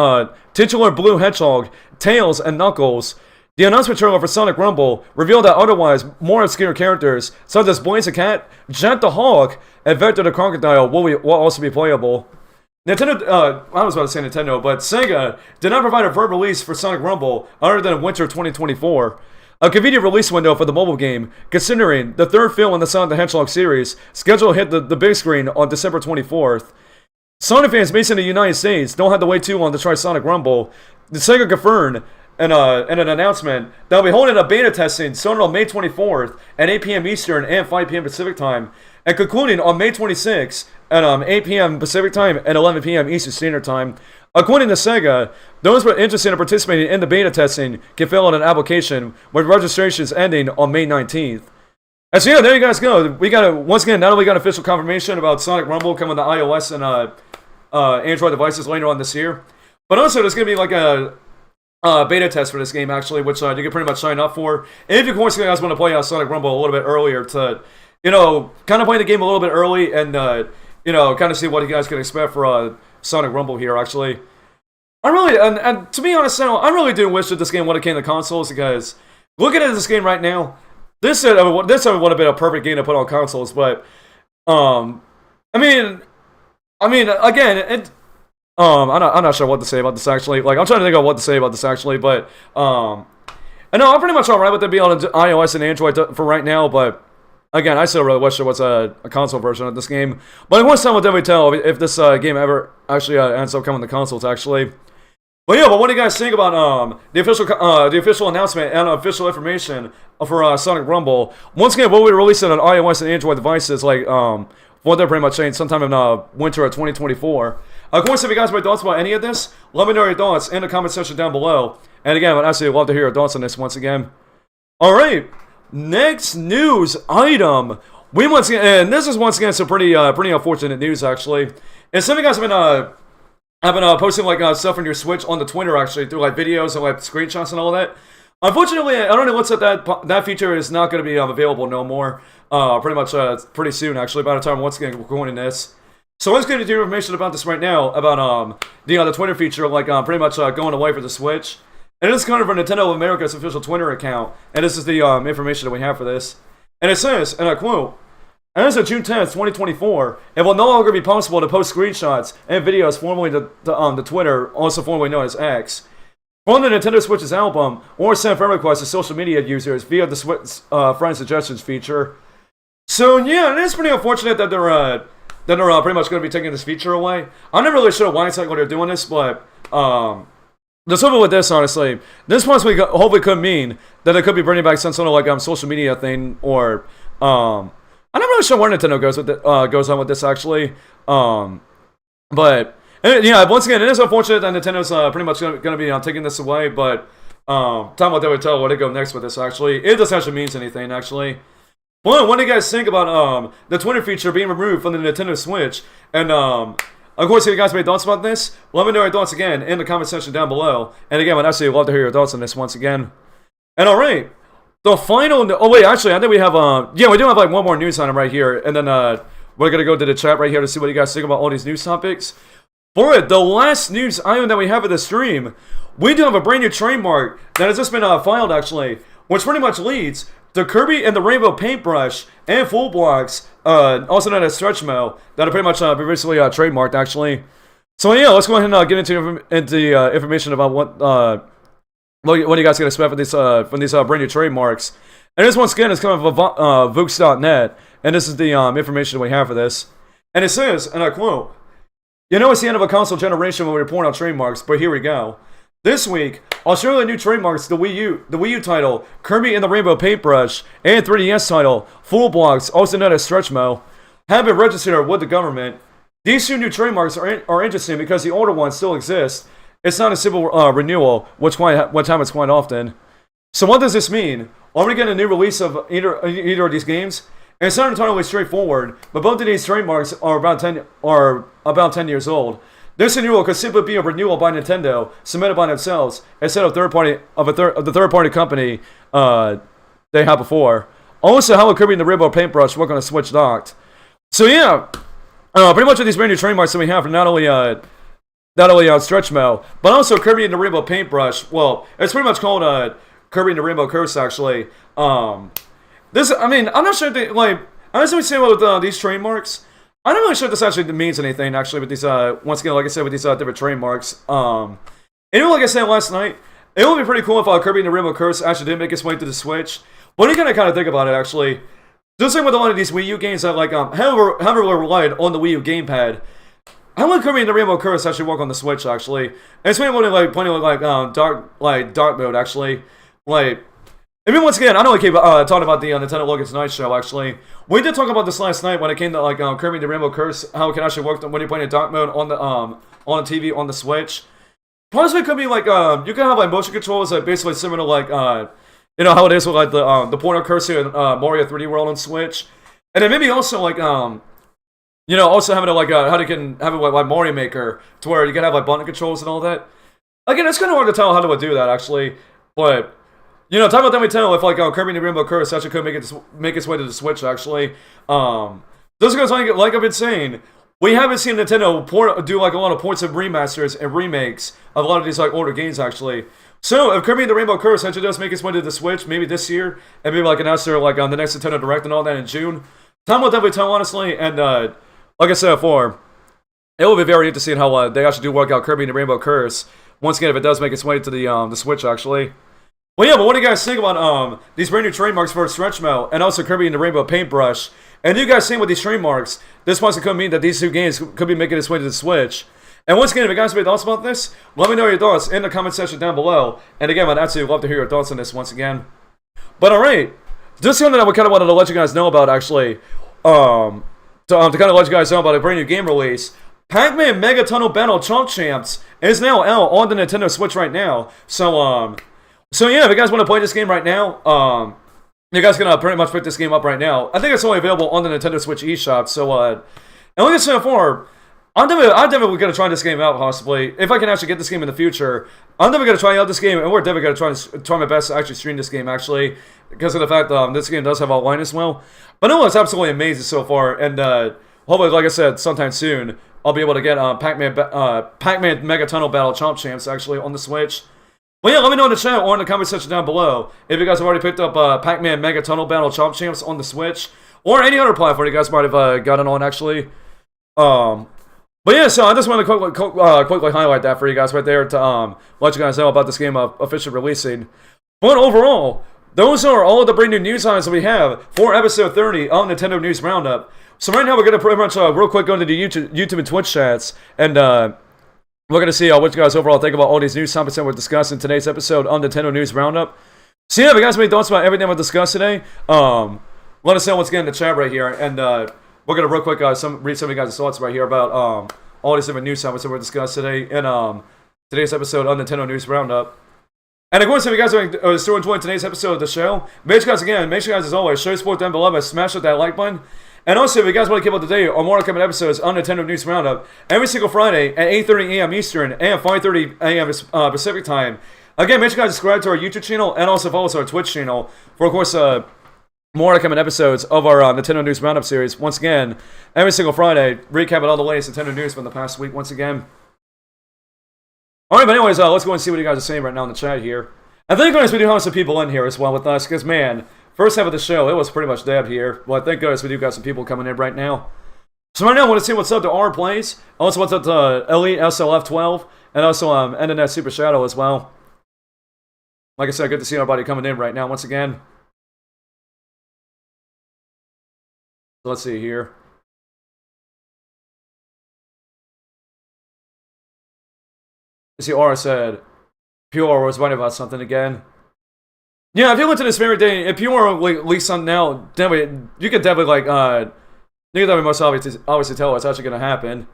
titular Blue Hedgehog, Tails, and Knuckles, the announcement trailer for Sonic Rumble revealed that otherwise more obscure characters such as Blaze the Cat, Jet the Hawk, and Vector the Crocodile will also be playable. Nintendo, I was about to say Nintendo, but Sega did not provide a verbal release for Sonic Rumble other than winter 2024. A convenient release window for the mobile game, considering the third film in the Sonic the Hedgehog series, scheduled to hit the big screen on December 24th. Sonic fans based in the United States don't have to wait too long to try Sonic Rumble. The Sega confirmed in an announcement that will be holding a beta testing starting on May 24th at 8 p.m. Eastern and 5 p.m. Pacific Time, and concluding on May 26th at 8 p.m. Pacific Time and 11 p.m. Eastern Standard Time. According to Sega, those interested in participating in the beta testing can fill out an application with registrations ending on May 19th. And so yeah, there you guys go. We got once again, not only got official confirmation about Sonic Rumble coming to iOS and Android devices later on this year, but also there's going to be like a beta test for this game actually, which you can pretty much sign up for. And if you guys want to play Sonic Rumble a little bit earlier to, kind of play the game a little bit early and, kind of see what you guys can expect for Sonic Rumble here actually. I really, and to be honest, I really do wish that this game would have came to consoles because looking at this game right now, this would have been a perfect game to put on consoles, but I mean, again, I'm not sure what to say about this actually. Like, I'm trying to think of what to say about this actually, but I know I'm pretty much alright with it being on iOS and Android for right now, but again, I still really wish there was a console version of this game. But I want time will definitely tell if this game ever actually ends up coming to consoles actually. But yeah, but what do you guys think about the official announcement and official information for Sonic Rumble? Once again, we'll be releasing on iOS and Android devices, like what they're pretty much saying, sometime in winter of 2024. Of course, if you guys have any thoughts about any of this, let me know your thoughts in the comment section down below. And again, I'd actually love to hear your thoughts on this once again. All right, next news item. And this is once again some pretty unfortunate news actually. And some of you guys have been posting like stuff on your Switch on the Twitter actually through like videos and like screenshots and all that. Unfortunately, I don't know what's up. That feature is not going to be available no more. Pretty soon actually. By the time once again we're going in this. So let's get into information about this right now about the Twitter feature like pretty much going away for the Switch. And this is coming from Nintendo of America's official Twitter account. And this is the information that we have for this. And it says, and I quote, "As of June 10th, 2024, it will no longer be possible to post screenshots and videos formerly to Twitter, also formerly known as X, on the Nintendo Switch's album, or send friend requests to social media users via the Switch friend suggestions feature." So yeah, it is pretty unfortunate that they're pretty much going to be taking this feature away. I'm not really sure why exactly they're doing this, but the trouble with this, honestly, this possibly hopefully could mean that they could be bringing back some sort of like social media thing, or I'm not really sure where Nintendo goes on with this actually. But yeah, once again, it is unfortunate that Nintendo's pretty much going to be taking this away. But time will definitely tell where they go next with this. Actually, it doesn't actually means anything actually. Well, what do you guys think about the Twitter feature being removed from the Nintendo Switch? And of course, if you guys have any thoughts about this, let me know your thoughts again in the comment section down below. And again, I'd actually love to hear your thoughts on this once again. And all right. The final... Oh, wait, actually, I think we have... yeah, we do have, like, one more news item right here. And then, we're gonna go to the chat right here to see what you guys think about all these news topics. For it, the last news item that we have of the stream, we do have a brand new trademark that has just been filed, actually, which pretty much leads to Kirby and the Rainbow Paintbrush and Full Blocks, also known as Stretch Mo, that are pretty much previously trademarked, actually. So, yeah, let's go ahead and get into information about what are you guys going to expect from these brand new trademarks? And this once again is coming from Vooks.net, and this is the information we have for this. And it says, and I quote, "You know it's the end of a console generation when we report on trademarks, but here we go. This week, I'll show you the new trademarks, the Wii U title, Kirby and the Rainbow Paintbrush, and 3DS title, Full Blocks, also known as Stretch Mo, have been registered with the government. These two new trademarks are interesting because the older ones still exist. It's not a simple renewal, which happens quite often. So what does this mean? Are we getting a new release of either of these games? And it's not entirely straightforward, but both of these trademarks are about 10 years old. This renewal could simply be a renewal by Nintendo, submitted by themselves, instead of the third-party company they had before. Also, how will Kirby and the Rainbow Paintbrush work on a Switch docked? So yeah, pretty much with these brand new trademarks that we have for not only on Stretch Mo, but also Kirby and the Rainbow Paintbrush. Well, it's pretty much called Kirby and the Rainbow Curse, actually. I'm not sure if they, like, as we say with these trademarks, I'm not really sure if this actually means anything, actually, with these, once again, like I said, with these different trademarks. And like I said last night, it would be pretty cool if Kirby and the Rainbow Curse actually did make its way to the Switch. But you kind of think about it, actually. Just like with a lot of these Wii U games that, like, heavily relied on the Wii U gamepad, how would Kirby and the Rainbow Curse actually work on the Switch, actually? And it's plenty of dark mode, actually. Like, I mean, once again, I know I keep talking about the Nintendo Logan Tonight Show, actually. We did talk about this last night when it came to, like, Kirby and the Rainbow Curse, how it can actually work when you're playing in dark mode on the TV, on the Switch. Possibly could be, like, you can have, like, motion controls that basically similar to, like, you know, how it is with, like, the pointer cursor in Mario 3D World on Switch. And then maybe also, like, you know, also having, like, how they can have it like Mario Maker, to where you can have, like, button controls and all that. Again, it's kind of hard to tell how to do that, actually. But, you know, time will definitely tell if, like, Kirby and the Rainbow Curse actually could make its way to the Switch, actually. Those guys, like I've been saying, we haven't seen Nintendo do, like, a lot of ports and remasters and remakes of a lot of these, like, older games, actually. So, if Kirby and the Rainbow Curse actually does make its way to the Switch, maybe this year, and maybe like announce their like on the next Nintendo Direct and all that in June, time will definitely tell, honestly. And like I said before, it will be very interesting how they actually do work out Kirby and the Rainbow Curse. Once again, if it does make its way to the Switch, actually. Well, yeah, but what do you guys think about these brand new trademarks for Stretch Melt and also Kirby and the Rainbow Paintbrush? And you guys think with these trademarks, this possibly could mean that these two games could be making its way to the Switch? And once again, if you guys have any thoughts about this, let me know your thoughts in the comment section down below. And again, I'd absolutely love to hear your thoughts on this once again. But alright, just something that we kind of wanted to let you guys know about, actually. To kind of let you guys know about a brand new game release. Pac-Man Mega Tunnel Battle Chomp Champs is now out on the Nintendo Switch right now. So yeah, if you guys want to play this game right now, you guys can pretty much pick this game up right now. I think it's only available on the Nintendo Switch eShop. So, and like I said before, I'm definitely going to try this game out, possibly. If I can actually get this game in the future, I'm definitely going to try out this game, and we're definitely going to try my best to actually stream this game, actually, because of the fact that this game does have online as well. But no, it's absolutely amazing so far, and hopefully, like I said, sometime soon, I'll be able to get Pac-Man Mega Tunnel Battle Chomp Champs, actually, on the Switch. Well, yeah, let me know in the chat or in the comment section down below if you guys have already picked up Pac-Man Mega Tunnel Battle Chomp Champs on the Switch, or any other platform you guys might have gotten on, actually. But yeah, so I just want to quickly highlight that for you guys right there to let you guys know about this game officially releasing. But overall, those are all the brand new news items that we have for episode 30 of Nintendo News Roundup. So right now we're going to pretty much real quick go into the YouTube and Twitch chats, and we're going to see what you guys overall think about all these news topics that we're discussing in today's episode of Nintendo News Roundup. So yeah, if you guys have any thoughts about everything we've discussed today, let us know once again in the chat right here, and we're going to real quick read some of you guys' thoughts right here about all these different news topics that we're discussing today in today's episode of Nintendo News Roundup. And of course, if you guys are still enjoying today's episode of the show, make sure you guys as always, show your support down below by smashing that like button. And also, if you guys want to keep up to date on more upcoming episodes on Nintendo News Roundup, every single Friday at 8:30 a.m. Eastern and 5:30 a.m. Pacific Time. Again, make sure you guys subscribe to our YouTube channel and also follow us on our Twitch channel for, of course, more upcoming episodes of our Nintendo News Roundup series. Once again, every single Friday, recapping all the latest Nintendo news from the past week once again. Alright, but anyways, let's go and see what you guys are saying right now in the chat here. I think, guys, we do have some people in here as well with us, because, man, first half of the show, it was pretty much dead here. Well, I think, guys, we do got some people coming in right now. So right now, I want to see what's up to R Plays, also what's up to Elite SLF12, and also Internet Super Shadow as well. Like I said, good to see everybody coming in right now once again. So let's see here. Let's see, Aura said, Pure was writing about something again. Yeah, if you went to this very day, if Pure leaks something now, definitely, you could definitely, like, you could definitely most obviously tell what's actually going to happen.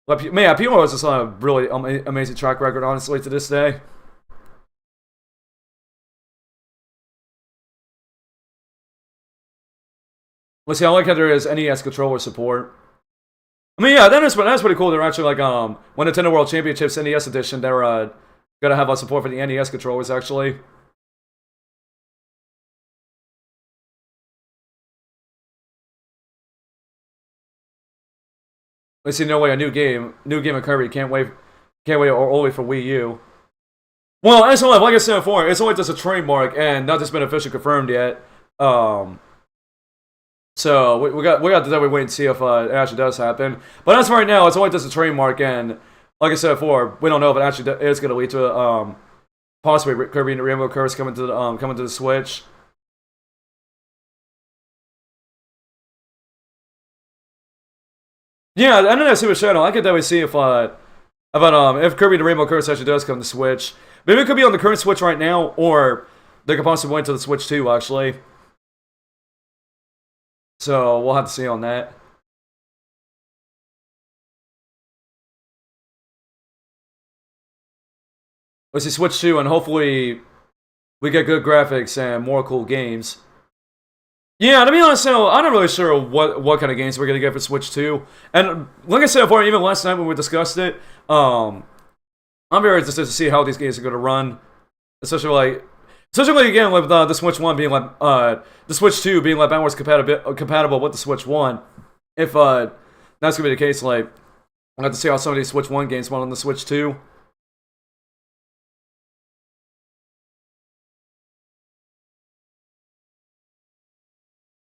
But, yeah, Pure was just on a really amazing track record, honestly, to this day. Let's see, I like how there is NES controller support. I mean, yeah, that's pretty cool. They're actually, like, when Nintendo World Championships NES Edition, they're, gonna have support for the NES controllers, actually. Let's see, no way, a new game of Kirby, can't wait only for Wii U. Well, as well, like I said before, it's only just a trademark, and not just been officially confirmed yet. So we got to definitely wait and see if it actually does happen. But as of right now, it's only just a trademark, and like I said before, we don't know if it actually is going to lead to possibly Kirby and the Rainbow Curse coming to the Switch. Yeah, I don't know, Super Shadow. I could definitely see if Kirby and the Rainbow Curse actually does come to Switch. Maybe it could be on the current Switch right now, or they could possibly wait until the Switch 2, actually. So, we'll have to see on that. Let's see, Switch 2, and hopefully we get good graphics and more cool games. Yeah, to be honest, so I'm not really sure what kind of games we're going to get for Switch 2. And like I said before, even last night when we discussed it, I'm very interested to see how these games are going to run. Especially again with the Switch 1 being like the Switch 2 being like backwards compatible with the Switch 1. If that's gonna be the case, like we'll have to see how some of these Switch 1 games run on the Switch 2.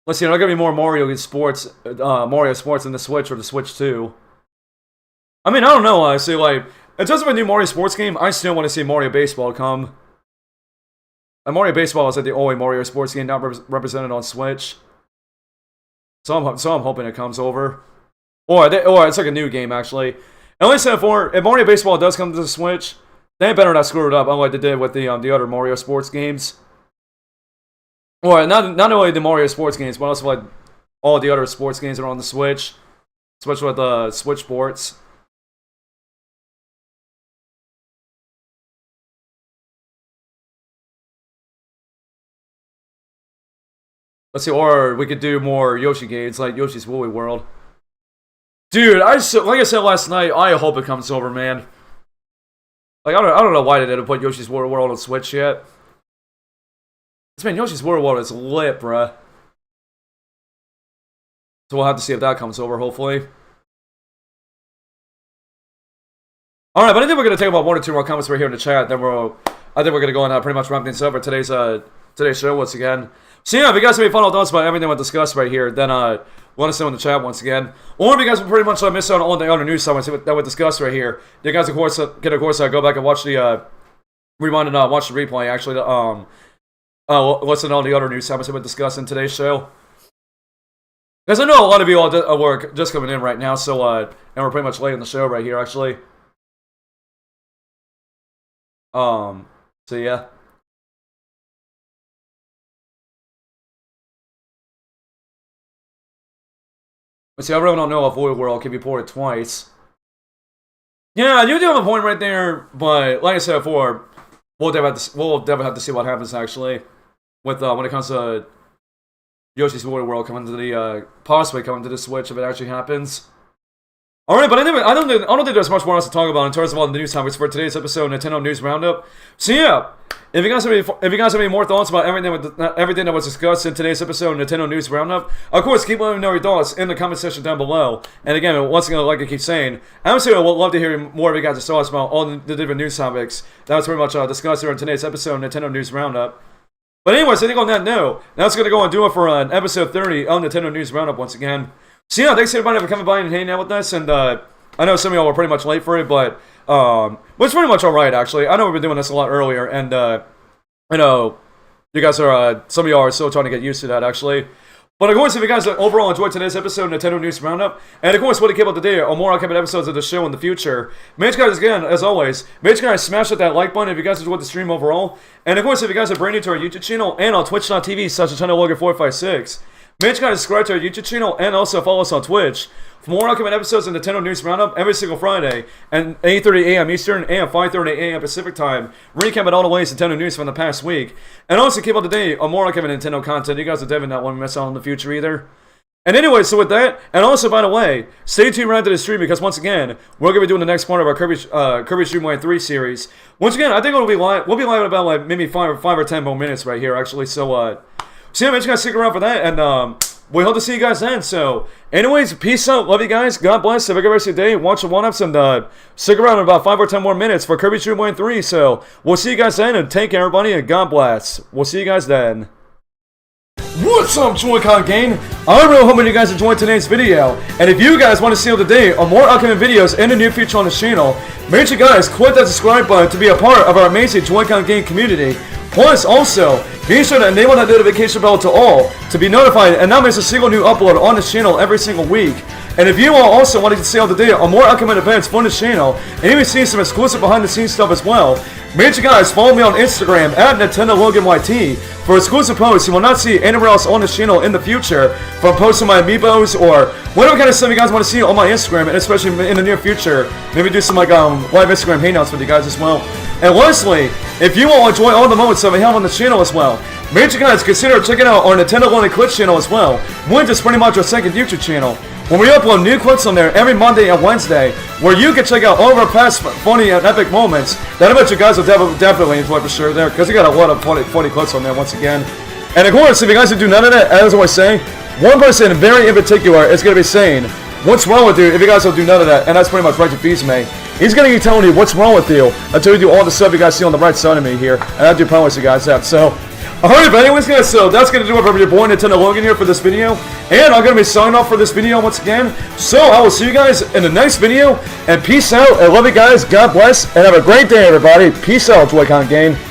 Let's see, there's gonna be more Mario Sports in the Switch or the Switch 2. I mean, I don't know, honestly, like, in terms of a new Mario Sports game, I still want to see Mario Baseball come. And Mario Baseball is like the only Mario Sports game not represented on Switch. So I'm hoping it comes over. Or it's like a new game, actually. And like I said before, if Mario Baseball does come to the Switch, they better not screw it up, unlike they did with the other Mario Sports games. Or not only the Mario Sports games, but also like all the other sports games that are on the Switch. Especially with the Switch Sports. Let's see, or we could do more Yoshi games, like Yoshi's Woolly World. Dude, like I said last night, I hope it comes over, man. Like, I don't know why they didn't put Yoshi's Woolly World on Switch yet. Man, Yoshi's Woolly World is lit, bruh. So we'll have to see if that comes over, hopefully. Alright, but I think we're going to take about 1 or 2 more comments right here in the chat, then I think we're going to go and pretty much wrap things up for today's show once again. So yeah, if you guys have any final thoughts about everything we discussed right here, then let us know in the chat once again. Or if you guys will pretty much miss out on all the other news segments that we discussed right here, you guys of course go back and watch the rewind and watch the replay actually. Listen to all the other news segments that we discussed in today's show. Because I know a lot of you all were just coming in right now, so and we're pretty much late in the show right here actually. So yeah. But see, I really don't know if Void World can be ported twice. Yeah, you do have a point right there, but like I said before, we'll definitely have to see what happens actually with when it comes to Yoshi's Woolly World coming to the possibly coming to the Switch if it actually happens. All right, but I don't think there's much more else to talk about in terms of all the news topics for today's episode of Nintendo News Roundup. So yeah, if you guys have any more thoughts about everything that was discussed in today's episode of Nintendo News Roundup, of course, keep letting me know your thoughts in the comment section down below. And again, once again, like I keep saying, I would love to hear more of you guys' thoughts about all the different news topics that was pretty much discussed here in today's episode of Nintendo News Roundup. But anyways, I think on that note, that's going to go and do it for episode 30 of Nintendo News Roundup once again. So yeah, thanks everybody for coming by and hanging out with us, and I know some of y'all were pretty much late for it, but it's pretty much alright actually. I know we've been doing this a lot earlier, and I know you guys are, some of y'all are still trying to get used to that actually. But of course, if you guys overall enjoyed today's episode of Nintendo News Roundup, and of course what to keep up to date on more upcoming episodes of the show in the future, make sure guys, again, as always, make sure guys smash that like button if you guys enjoyed the stream overall. And of course, if you guys are brand new to our YouTube channel and on twitch.tv/ChinaLogan456, make sure guys subscribe to our YouTube channel and also follow us on Twitch for more upcoming episodes of Nintendo News Roundup every single Friday at 8:30 a.m. Eastern and 5:30 a.m. Pacific Time, recapping all the latest Nintendo news from the past week, and also keep up to date on more upcoming Nintendo content. You guys will definitely not want to miss out in the future either. And anyway, so with that, and also by the way, stay tuned right after the stream because once again, we're going to be doing the next part of our Kirby Stream Line 3 series. Once again, I think we'll be live in about like maybe 5 or 10 more minutes right here actually. So yeah, make sure you guys stick around for that, and we hope to see you guys then. So, anyways, peace out. Love you guys. God bless. Have a good rest of your day. Watch the one-ups and stick around in about 5 or 10 more minutes for Kirby Stream Line 3. So, we'll see you guys then, and take care, everybody, and God bless. We'll see you guys then. What's up, Joy-Con gang? I really hope you guys enjoyed today's video. And if you guys want to see up to date on more upcoming videos in the near future on the channel, make sure you guys click that subscribe button to be a part of our amazing Joy-Con gang community. Plus, also, be sure to enable that notification bell to all to be notified and not miss a single new upload on this channel every single week. And if you all also want to stay up to date on more upcoming events from this channel and even see some exclusive behind the scenes stuff as well, make sure you guys follow me on Instagram at NintendoLoganYT for exclusive posts you will not see anywhere else on this channel in the future, from posting my amiibos or whatever kind of stuff you guys want to see on my Instagram, and especially in the near future, maybe do some like live Instagram hangouts with you guys as well. And lastly, if you all enjoy all the moments that we have on the channel as well, make sure you guys consider checking out our Nintendo Lonely Clips channel as well, which is pretty much our second YouTube channel, when we upload new clips on there every Monday and Wednesday, where you can check out all of our past funny and epic moments that I bet you guys will definitely enjoy for sure there, because we got a lot of funny clips on there once again. And of course, if you guys do none of that, as I always say, one person very in particular is going to be saying, what's wrong with you if you guys don't do none of that? And that's pretty much right to Fizme. He's going to be telling you what's wrong with you until you do all the stuff you guys see on the right side of me here. And I do promise you guys that. So, Alright, but anyways guys, so that's going to do it from your boy Nintendo Logan here for this video. And I'm going to be signing off for this video once again. So I will see you guys in the next video. And peace out. I love you guys. God bless. And have a great day, everybody. Peace out, Joy-Con gang.